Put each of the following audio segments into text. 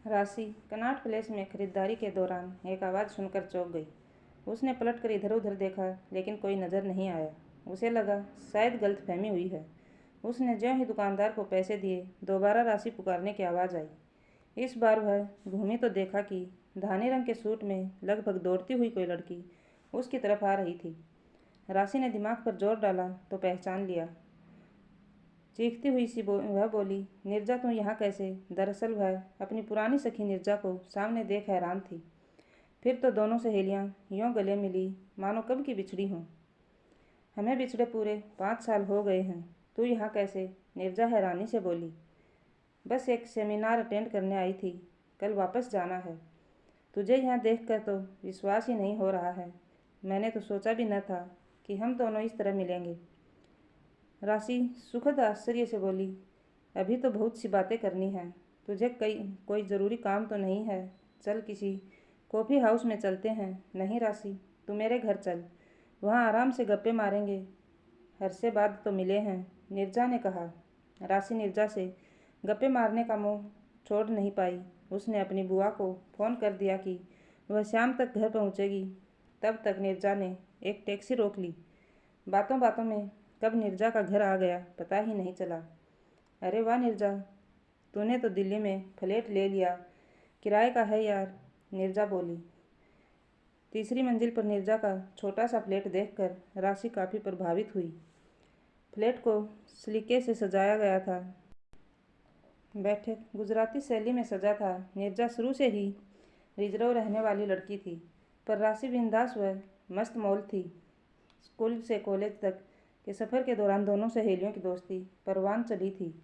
राशि Connaught place में खरीदारी के दौरान एक आवाज़ सुनकर चौंक गई। उसने पलटकर इधर-उधर देखा, लेकिन कोई नज़र नहीं आया। उसे लगा शायद गलतफहमी हुई है। उसने ज्यों ही दुकानदार को पैसे दिए, दोबारा राशि पुकारने की आवाज़ आई। इस बार वह घूमी तो देखा कि धानी रंग के सूट में लगभग दौड़ती हुई कोई लड़की उसकी तरफ आ रही थी। राशि ने दिमाग पर जोर डाला तो पहचान लिया। चीखती हुई सी वह बोली, निर्जा तुम यहाँ कैसे? दरअसल वह अपनी पुरानी सखी निर्जा को सामने देख हैरान थी। फिर तो दोनों सहेलियाँ यों गले मिली मानो कब की बिछड़ी हों। हमें बिछड़े पूरे 5 साल हो गए हैं, तू यहाँ कैसे? निर्जा हैरानी से बोली। बस एक सेमिनार अटेंड करने आई थी, कल वापस जाना है। तुझे यहाँ देखकर तो विश्वास ही नहीं हो रहा है। मैंने तो सोचा भी न था कि हम दोनों इस तरह मिलेंगे। राशि सुखद आश्चर्य से बोली, अभी तो बहुत सी बातें करनी हैं। तुझे कोई ज़रूरी काम तो नहीं है? चल किसी कॉफ़ी हाउस में चलते हैं। नहीं राशि, तू मेरे घर चल, वहाँ आराम से गप्पे मारेंगे। हरसे बाद तो मिले हैं, निर्जा ने कहा। राशि निर्जा से गप्पे मारने का मोह छोड़ नहीं पाई। उसने अपनी बुआ को फ़ोन कर दिया कि वह शाम तक घर पहुँचेगी। तब तक निर्जा ने एक टैक्सी रोक ली। बातों बातों में कब निर्जा का घर आ गया पता ही नहीं चला। अरे वाह निर्जा, तूने तो दिल्ली में फ्लैट ले लिया, किराए का है यार, निर्जा बोली। तीसरी मंजिल पर निर्जा का छोटा सा फ्लैट देखकर राशि काफ़ी प्रभावित हुई। फ्लैट को सलीके से सजाया गया था। बैठक गुजराती शैली में सजा था। निर्जा शुरू से ही रिजर्व रहने वाली लड़की थी, पर राशि बिंदास व मस्त मौल थी। स्कूल से कॉलेज तक के सफ़र के दौरान दोनों सहेलियों की दोस्ती परवान चढ़ी थी।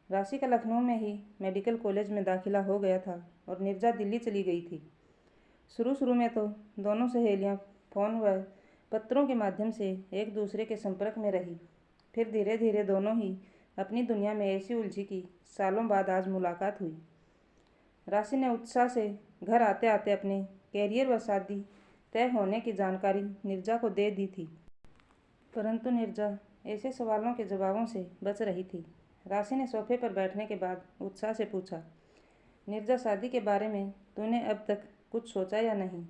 राशि का लखनऊ में ही मेडिकल कॉलेज में दाखिला हो गया था और निर्जा दिल्ली चली गई थी। शुरू में तो दोनों सहेलियां फ़ोन व पत्रों के माध्यम से एक दूसरे के संपर्क में रही। फिर धीरे धीरे दोनों ही अपनी दुनिया में ऐसी उलझी कि सालों बाद आज मुलाकात हुई। राशि ने उत्साह से घर आते आते अपने कैरियर व शादी तय होने की जानकारी निर्जा को दे दी थी, परंतु निर्जा ऐसे सवालों के जवाबों से बच रही थी। राशि ने सोफे पर बैठने के बाद उत्साह से पूछा, निर्जा शादी के बारे में तूने अब तक कुछ सोचा या नहीं?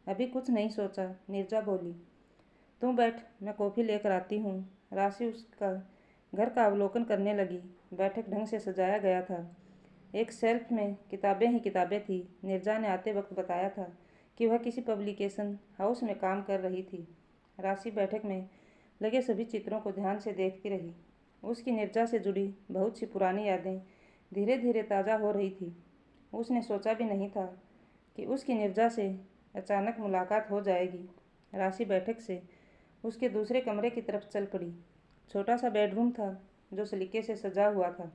अभी कुछ नहीं सोचा, निर्जा बोली। तू बैठ, मैं कॉफ़ी लेकर आती हूँ। राशि उसका घर का अवलोकन करने लगी। बैठक ढंग से सजाया गया था। एक शेल्फ में किताबें ही किताबें थी। निर्जा ने आते वक्त बताया था कि वह किसी पब्लिकेशन हाउस में काम कर रही थी। राशि बैठक में लगे सभी चित्रों को ध्यान से देखती रही। उसकी निर्जा से जुड़ी बहुत सी पुरानी यादें धीरे धीरे ताज़ा हो रही थी। उसने सोचा भी नहीं था कि उसकी निर्जा से अचानक मुलाकात हो जाएगी। राशि बैठक से उसके दूसरे कमरे की तरफ चल पड़ी। छोटा सा बेडरूम था जो सलीके से सजा हुआ था।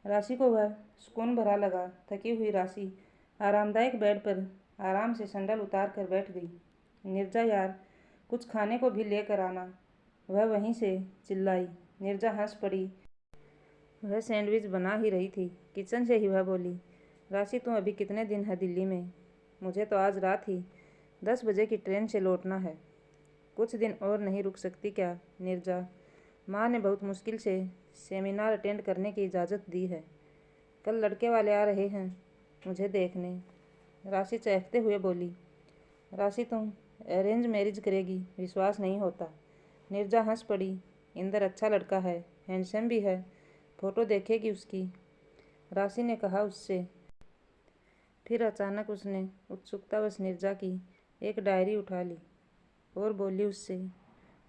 राशि को वह सुकून भरा लगा। थकी हुई राशि आरामदायक बेड पर आराम से सैंडल उतार कर बैठ गई। निर्जा यार, कुछ खाने को भी लेकर आना, वह वहीं से चिल्लाई। निर्जा हंस पड़ी। वह सैंडविच बना ही रही थी। किचन से ही वह बोली, राशि तुम अभी कितने दिन है दिल्ली में? मुझे तो आज रात ही 10 बजे की ट्रेन से लौटना है। कुछ दिन और नहीं रुक सकती क्या निर्जा? माँ ने बहुत मुश्किल से सेमिनार अटेंड करने की इजाज़त दी है। कल लड़के वाले आ रहे हैं मुझे देखने, राशि चहकते हुए बोली। राशि तुम अरेंज मैरिज करेगी? विश्वास नहीं होता। निर्जा हंस पड़ी। इंदर अच्छा लड़का है, हैंडसम भी है, फ़ोटो देखेगी उसकी, राशि ने कहा उससे। फिर अचानक उसने उत्सुकतावश निर्जा की एक डायरी उठा ली और बोली उससे,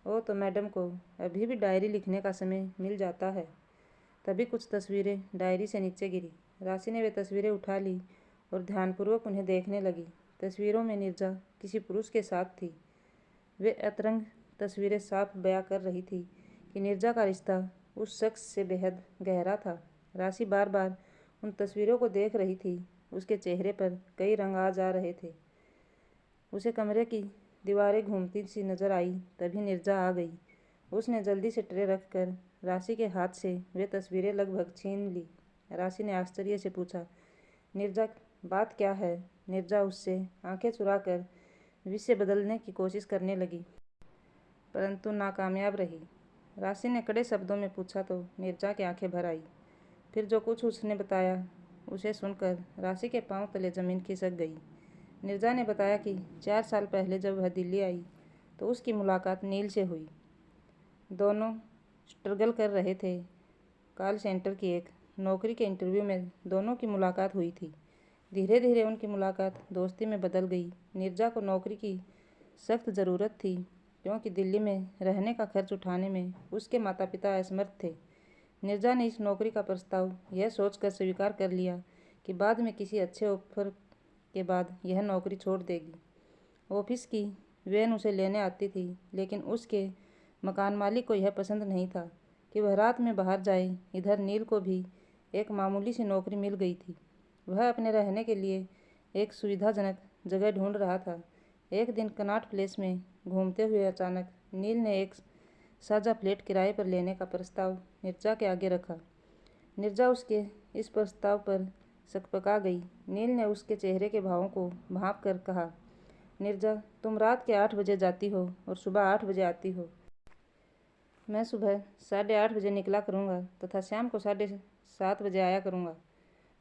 ओ तो मैडम को अभी भी डायरी लिखने का समय मिल जाता है। तभी कुछ तस्वीरें डायरी से नीचे गिरी। राशि ने वे तस्वीरें उठा ली और ध्यानपूर्वक उन्हें देखने लगी। तस्वीरों में निर्जा किसी पुरुष के साथ थी। वे अतरंग तस्वीरें साफ बयां कर रही थी कि निर्जा का रिश्ता उस शख्स से बेहद गहरा था। राशि बार बार उन तस्वीरों को देख रही थी। उसके चेहरे पर कई रंग आ जा रहे थे। उसे कमरे की दीवारें घूमती सी नजर आई। तभी निर्जा आ गई। उसने जल्दी से ट्रे रखकर राशि के हाथ से वे तस्वीरें लगभग छीन ली। राशि ने आश्चर्य से पूछा, निर्जा बात क्या है? निर्जा उससे आंखें चुराकर विषय बदलने की कोशिश करने लगी, परंतु नाकामयाब रही। राशि ने कड़े शब्दों में पूछा तो निर्जा की आंखें भर आई। फिर जो कुछ उसने बताया उसे सुनकर राशि के पांव तले ज़मीन खिसक गई। नीरजा ने बताया कि 4 साल पहले जब वह दिल्ली आई तो उसकी मुलाकात नील से हुई। दोनों स्ट्रगल कर रहे थे। कॉल सेंटर की एक नौकरी के इंटरव्यू में दोनों की मुलाकात हुई थी। धीरे धीरे उनकी मुलाकात दोस्ती में बदल गई। नीरजा को नौकरी की सख्त ज़रूरत थी क्योंकि दिल्ली में रहने का खर्च उठाने में उसके माता पिता असमर्थ थे। नीरजा ने इस नौकरी का प्रस्ताव यह सोचकर स्वीकार कर लिया कि बाद में किसी अच्छे ऑफर के बाद यह नौकरी छोड़ देगी। ऑफिस की वैन उसे लेने आती थी, लेकिन उसके मकान मालिक को यह पसंद नहीं था कि वह रात में बाहर जाए। इधर नील को भी एक मामूली सी नौकरी मिल गई थी। वह अपने रहने के लिए एक सुविधाजनक जगह ढूंढ रहा था। एक दिन कनॉट प्लेस में घूमते हुए अचानक नील ने एक साझा फ्लैट किराए पर लेने का प्रस्ताव नीरजा के आगे रखा। नीरजा उसके इस प्रस्ताव पर सकपका गई। नील ने उसके चेहरे के भावों को भांप कर कहा, नीरजा, तुम रात के 8 बजे जाती हो और सुबह 8 बजे आती हो। मैं सुबह 8:30 बजे निकला करूँगा तथा शाम को 7:30 बजे आया करूँगा।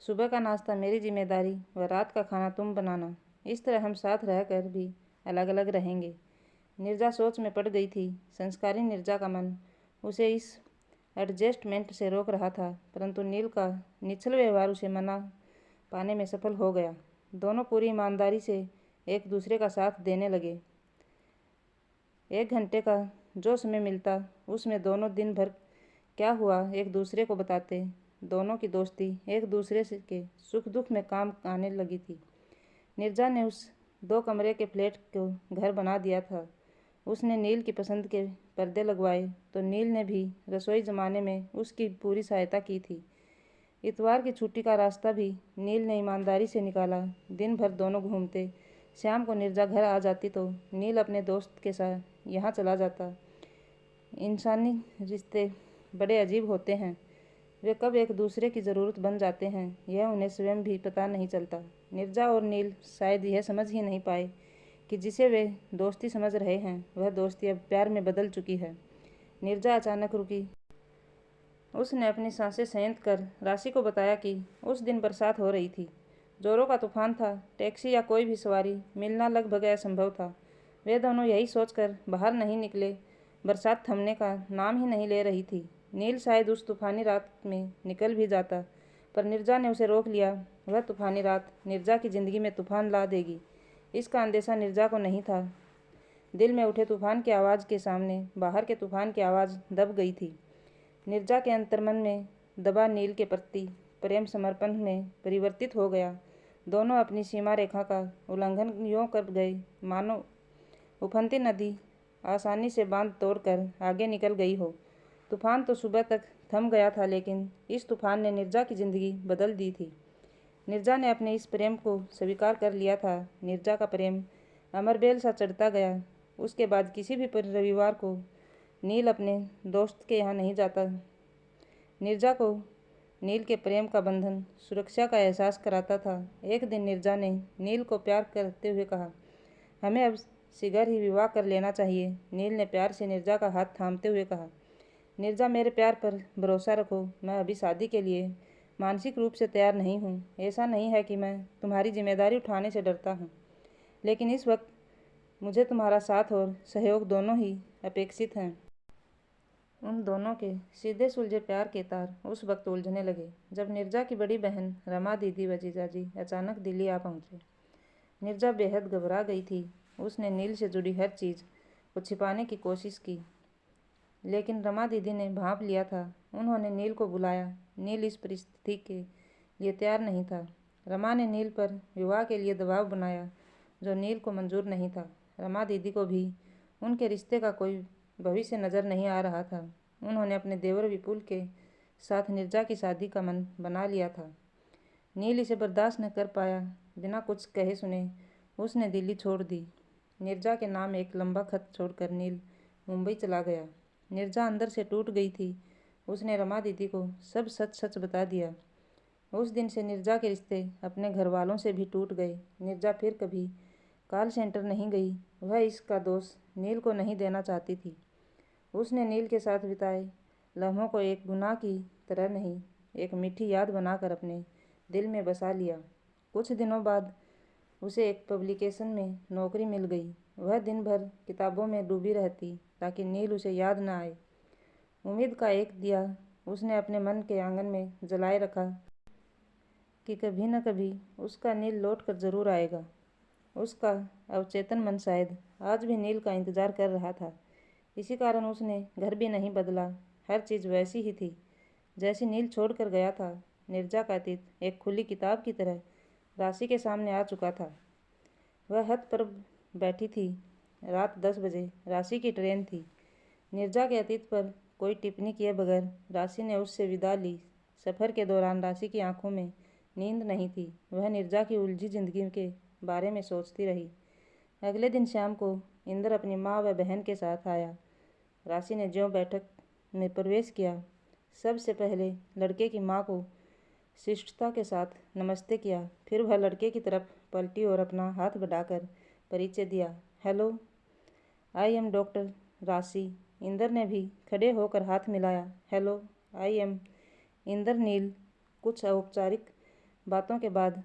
सुबह का नाश्ता मेरी जिम्मेदारी व रात का खाना तुम बनाना। इस तरह हम साथ रहकर भी अलग अलग रहेंगे। नीरजा सोच में पड़ गई थी। संस्कारी नीरजा का मन उसे इस एडजस्टमेंट से रोक रहा था, परंतु नील का निश्चल व्यवहार उसे मना पाने में सफल हो गया। दोनों पूरी ईमानदारी से एक दूसरे का साथ देने लगे। 1 घंटे का जो समय मिलता उसमें दोनों दिन भर क्या हुआ एक दूसरे को बताते। दोनों की दोस्ती एक दूसरे के सुख दुख में काम आने लगी थी। नीरजा ने उस 2 कमरे के फ्लैट को घर बना दिया था। उसने नील की पसंद के पर्दे लगवाए तो नील ने भी रसोई जमाने में उसकी पूरी सहायता की थी। इतवार की छुट्टी का रास्ता भी नील ने ईमानदारी से निकाला। दिन भर दोनों घूमते। शाम को नीरजा घर आ जाती तो नील अपने दोस्त के साथ यहाँ चला जाता। इंसानी रिश्ते बड़े अजीब होते हैं। वे कब एक दूसरे की ज़रूरत बन जाते हैं यह उन्हें स्वयं भी पता नहीं चलता। नीरजा और नील शायद यह समझ ही नहीं पाए कि जिसे वे दोस्ती समझ रहे हैं वह दोस्ती अब प्यार में बदल चुकी है। नीरजा अचानक रुकी। उसने अपनी सांसें संयत कर राशि को बताया कि उस दिन बरसात हो रही थी। जोरों का तूफान था। टैक्सी या कोई भी सवारी मिलना लगभग असंभव था। वे दोनों यही सोचकर बाहर नहीं निकले। बरसात थमने का नाम ही नहीं ले रही थी। नील शायद उस तूफानी रात में निकल भी जाता, पर नीरजा ने उसे रोक लिया। वह तूफानी रात नीरजा की जिंदगी में तूफान ला देगी, इसका अंदेशा नीरजा को नहीं था। दिल में उठे तूफान की आवाज़ के सामने बाहर के तूफान की आवाज़ दब गई थी। नीरजा के अंतर्मन में दबा नील के प्रति प्रेम समर्पण में परिवर्तित हो गया। दोनों अपनी सीमा रेखा का उल्लंघन यूँ कर गए मानो उफनती नदी आसानी से बांध तोड़कर आगे निकल गई हो। तूफान तो सुबह तक थम गया था, लेकिन इस तूफान ने नीरजा की ज़िंदगी बदल दी थी। नीरजा ने अपने इस प्रेम को स्वीकार कर लिया था। नीरजा का प्रेम अमरबेल सा चढ़ता गया। उसके बाद किसी भी रविवार को नील अपने दोस्त के यहाँ नहीं जाता। नीरजा को नील के प्रेम का बंधन सुरक्षा का एहसास कराता था। एक दिन नीरजा ने नील को प्यार करते हुए कहा, हमें अब शीघ्र ही विवाह कर लेना चाहिए। नील ने प्यार से नीरजा का हाथ थामते हुए कहा, नीरजा, मेरे प्यार पर भरोसा रखो। मैं अभी शादी के लिए मानसिक रूप से तैयार नहीं हूँ। ऐसा नहीं है कि मैं तुम्हारी जिम्मेदारी उठाने से डरता हूँ, लेकिन इस वक्त मुझे तुम्हारा साथ और सहयोग दोनों ही अपेक्षित हैं। उन दोनों के सीधे सुलझे प्यार के तार उस वक्त उलझने लगे जब नीरजा की बड़ी बहन रमा दीदी व जीजाजी अचानक दिल्ली आ पहुँचे। नीरजा बेहद घबरा गई थी। उसने नील से जुड़ी हर चीज़ को छिपाने की कोशिश की, लेकिन रमा दीदी ने भांप लिया था। उन्होंने नील को बुलाया। नील इस परिस्थिति के लिए तैयार नहीं था। रमा ने नील पर विवाह के लिए दबाव बनाया, जो नील को मंजूर नहीं था। रमा दीदी को भी उनके रिश्ते का कोई भविष्य नज़र नहीं आ रहा था। उन्होंने अपने देवर विपुल के साथ नीरजा की शादी का मन बना लिया था। नील इसे बर्दाश्त न कर पाया। बिना कुछ कहे सुने उसने दिल्ली छोड़ दी। नीरजा के नाम एक लंबा खत छोड़कर नील मुंबई चला गया। नीरजा अंदर से टूट गई थी। उसने रमा दीदी को सब सच सच बता दिया। उस दिन से नीरजा के रिश्ते अपने घर वालों से भी टूट गए। नीरजा फिर कभी कॉल सेंटर नहीं गई। वह इसका दोष नील को नहीं देना चाहती थी। उसने नील के साथ बिताए लम्हों को एक गुनाह की तरह नहीं, एक मीठी याद बनाकर अपने दिल में बसा लिया। कुछ दिनों बाद उसे एक पब्लिकेशन में नौकरी मिल गई। वह दिन भर किताबों में डूबी रहती ताकि नील उसे याद न आए। उम्मीद का एक दिया उसने अपने मन के आंगन में जलाए रखा कि कभी न कभी उसका नील लौट कर जरूर आएगा। उसका अवचेतन मन शायद आज भी नील का इंतजार कर रहा था। इसी कारण उसने घर भी नहीं बदला। हर चीज़ वैसी ही थी जैसी नील छोड़ कर गया था। निर्जा का अतीत एक खुली किताब की तरह राशि के सामने आ चुका था। वह हद पर बैठी थी। रात 10 बजे राशि की ट्रेन थी। निर्जा के अतीत पर कोई टिप्पणी किए बगैर राशि ने उससे विदा ली। सफ़र के दौरान राशि की आंखों में नींद नहीं थी। वह निर्जा की उलझी जिंदगी के बारे में सोचती रही। अगले दिन शाम को इंद्र अपनी माँ व बहन के साथ आया। राशि ने ज्यों बैठक में प्रवेश किया, सबसे पहले लड़के की माँ को शिष्टता के साथ नमस्ते किया। फिर वह लड़के की तरफ पलटी और अपना हाथ बढ़ाकर परिचय दिया। हेलो, आई एम डॉक्टर राशि। इंद्र ने भी खड़े होकर हाथ मिलाया। हेलो, आई एम इंद्र नील। कुछ औपचारिक बातों के बाद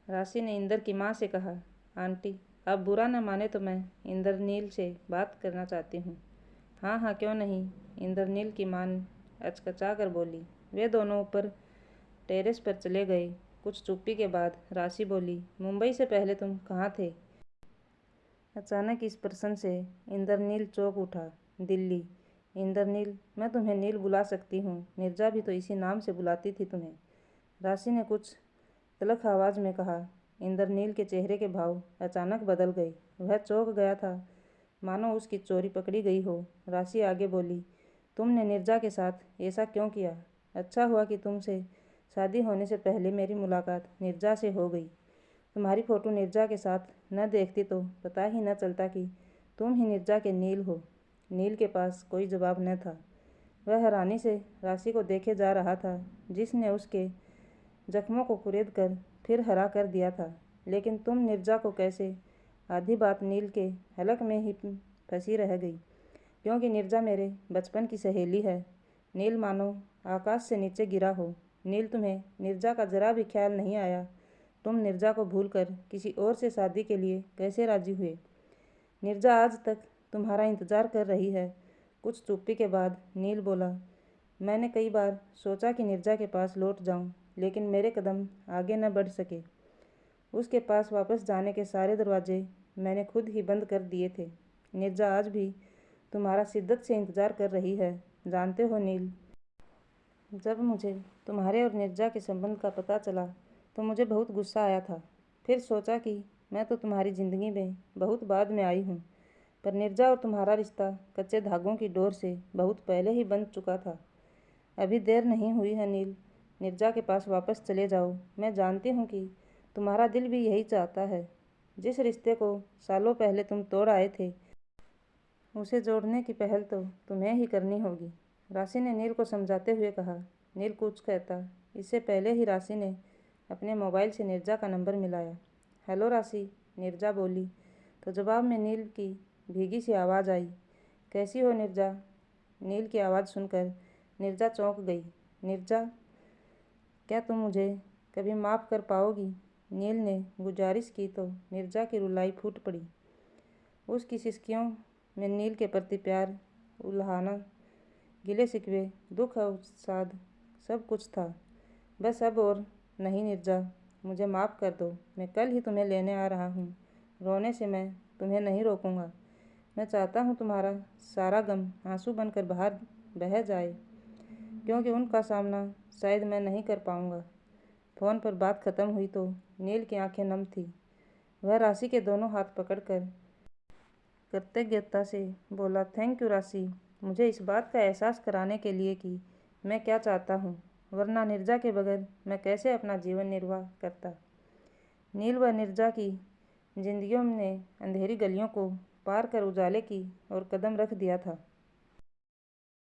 राशि ने इंद्र की माँ से कहा, आंटी, आप बुरा न माने तो मैं इंद्रनील से बात करना चाहती हूँ। हाँ हाँ, क्यों नहीं, इंद्रनील की माँ अचकचा कर बोली। वे दोनों ऊपर टेरेस पर चले गए। कुछ चुप्पी के बाद राशि बोली, मुंबई से पहले तुम कहाँ थे? अचानक इस प्रश्न से इंद्रनील चौंक उठा। दिल्ली। इंद्रनील, मैं तुम्हें नील बुला सकती हूँ। निर्जा भी तो इसी नाम से बुलाती थी तुम्हें। राशि ने कुछ तल्ख आवाज में कहा। इंद्रनील के चेहरे के भाव अचानक बदल गए। वह चौंक गया था, मानो उसकी चोरी पकड़ी गई हो। राशि आगे बोली, तुमने निर्जा के साथ ऐसा क्यों किया? अच्छा हुआ कि तुमसे शादी होने से पहले मेरी मुलाकात निर्जा से हो गई। तुम्हारी फोटो निर्जा के साथ न देखती तो पता ही न चलता कि तुम ही निर्जा के नील हो। नील के पास कोई जवाब न था। वह हैरानी से राशि को देखे जा रहा था, जिसने उसके जख्मों को कुरेद कर फिर हरा कर दिया था। लेकिन तुम निर्जा को कैसे? आधी बात नील के हलक में ही फंसी रह गई। क्योंकि निर्जा मेरे बचपन की सहेली है। नील मानो आकाश से नीचे गिरा हो। नील, तुम्हें निर्जा का जरा भी ख्याल नहीं आया? तुम निर्जा को भूलकर किसी और से शादी के लिए कैसे राजी हुए? निर्जा आज तक तुम्हारा इंतजार कर रही है। कुछ चुप्पी के बाद नील बोला, मैंने कई बार सोचा कि निर्जा के पास लौट जाऊं, लेकिन मेरे कदम आगे न बढ़ सके। उसके पास वापस जाने के सारे दरवाजे मैंने खुद ही बंद कर दिए थे। निर्जा आज भी तुम्हारा शिद्दत से इंतजार कर रही है। जानते हो नील, जब मुझे तुम्हारे और निर्जा के संबंध का पता चला तो मुझे बहुत गुस्सा आया था। फिर सोचा कि मैं तो तुम्हारी ज़िंदगी में बहुत बाद में आई हूँ, पर निर्जा और तुम्हारा रिश्ता कच्चे धागों की डोर से बहुत पहले ही बन चुका था। अभी देर नहीं हुई है नील, निर्जा के पास वापस चले जाओ। मैं जानती हूँ कि तुम्हारा दिल भी यही चाहता है। जिस रिश्ते को सालों पहले तुम तोड़ आए थे, उसे जोड़ने की पहल तो तुम्हें ही करनी होगी। राशि ने नील को समझाते हुए कहा। नील कुछ कहता, इससे पहले ही राशि ने अपने मोबाइल से निर्जा का नंबर मिलाया। हेलो राशि, निर्जा बोली। तो जवाब में नील की भीगी सी आवाज़ आई। कैसी हो निर्जा? नील की आवाज़ सुनकर निर्जा चौंक गई। निर्जा, क्या तुम मुझे कभी माफ़ कर पाओगी? नील ने गुजारिश की तो निर्जा की रुलाई फूट पड़ी। उसकी सिसकियों में नील के प्रति प्यार, उल्हाना, गिले शिकवे, दुख और साध सब कुछ था। बस अब और नहीं निर्जा, मुझे माफ़ कर दो। मैं कल ही तुम्हें लेने आ रहा हूँ। रोने से मैं तुम्हें नहीं रोकूंगा। मैं चाहता हूँ तुम्हारा सारा गम आंसू बनकर बाहर बह जाए, क्योंकि उनका सामना शायद मैं नहीं कर पाऊँगा। फ़ोन पर बात खत्म हुई तो नील की आंखें नम थी। वह राशि के दोनों हाथ पकड़कर कृतज्ञता से बोला, थैंक यू राशि, मुझे इस बात का एहसास कराने के लिए कि मैं क्या चाहता हूँ, वरना निर्जा के बगैर मैं कैसे अपना जीवन निर्वाह करता। नील व निर्जा की जिंदगियों ने अंधेरी गलियों को पार कर उजाले की ओर कदम रख दिया था।